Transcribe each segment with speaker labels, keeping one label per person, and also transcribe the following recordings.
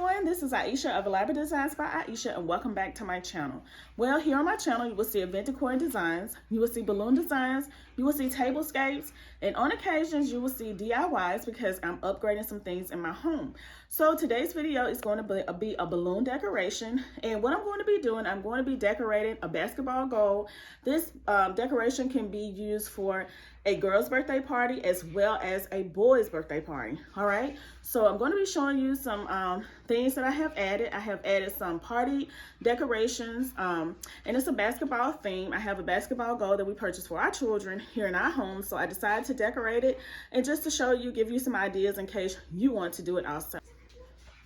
Speaker 1: everyone, this is Aisha of Elaborate Designs by Aisha, and welcome back to my channel. Well, here on my channel you will see event decor designs, you will see balloon designs, you will see tablescapes, and on occasions you will see DIYs because I'm upgrading some things in my home. So today's video is going to be a balloon decoration, and what I'm going to be doing, I'm going to be decorating a basketball goal. This decoration can be used for a girl's birthday party as well as a boy's birthday party. All right, so I'm going to be showing you some things that I have added. I have added some party decorations, and it's a basketball theme. I have a basketball goal that we purchased for our children here in our home, so I decided to decorate it and just to show you, give you some ideas in case you want to do it also.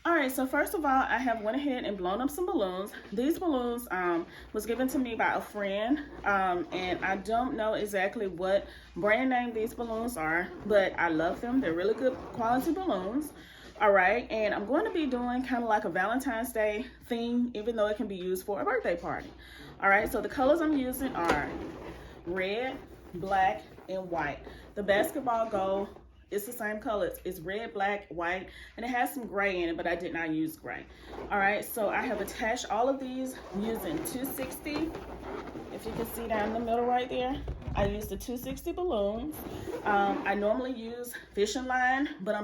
Speaker 1: All right, so first of all, I have went ahead and blown up some balloons. These balloons was given to me by a friend, and I don't know exactly what brand name these balloons are, but I love them. They're really good quality balloons. All right, and I'm going to be doing kind of like a Valentine's Day theme, even though it can be used for a birthday party. All right, so the colors I'm using are red, black, and white. The basketball goal, it's the same colors. It's red, black, white, and it has some gray in it, but I did not use gray. All right, so I have attached all of these using 260. If you can see down in the middle right there, I used the 260 balloons. I normally use fishing line, but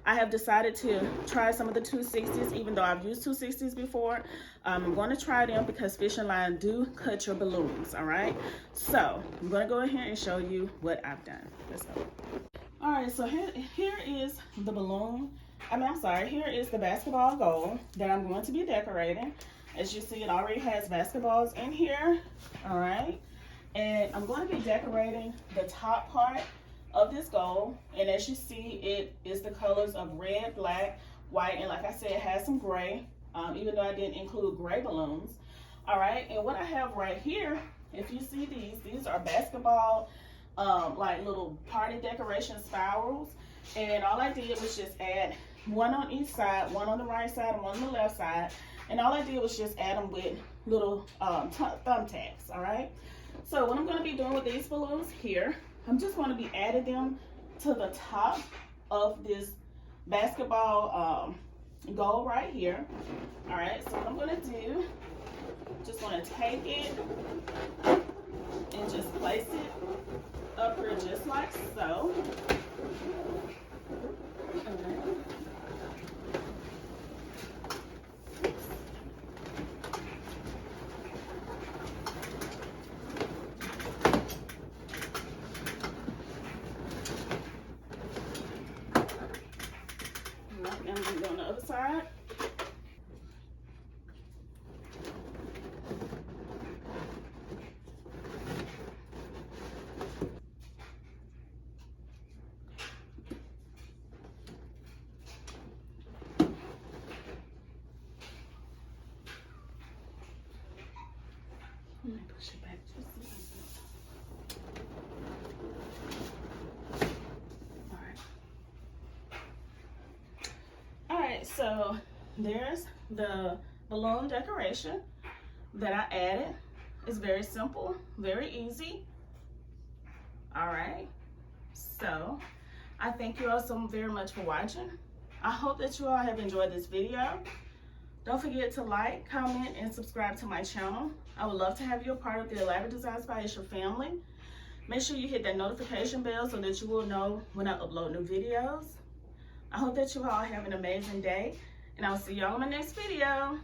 Speaker 1: I have decided to try some of the 260s, even though I've used 260s before. I'm going to try them because fishing line do cut your balloons, all right? So I'm going to go ahead and show you what I've done. Let's go. All right, so here is the balloon. Here is the basketball goal that I'm going to be decorating. As you see, it already has basketballs in here, all right? And I'm going to be decorating the top part of this goal, and as you see, it is the colors of red, black, white, and like I said, it has some gray, even though I didn't include gray balloons. All right, and what I have right here, if you see these are basketball like little party decoration spirals, and all I did was just add one on each side, one on the right side and one on the left side, and all I did was just add them with little thumbtacks. All right, so what I'm going to be doing with these balloons here, I'm just going to be adding them to the top of this basketball goal right here. All right, so what I'm going to do, just going to take it and just place it up here just like so. Okay. And I'm going to go on the other side. Let me push it back just a little bit. All right, so there's the balloon decoration that I added. It's very simple, very easy. All right, so I thank you all so very much for watching. I hope that you all have enjoyed this video. Don't forget to like, comment, and subscribe to my channel. I would love to have you a part of the Elaborate Designs by Aisha family. Make sure you hit that notification bell so that you will know when I upload new videos. I hope that you all have an amazing day, and I'll see y'all in my next video.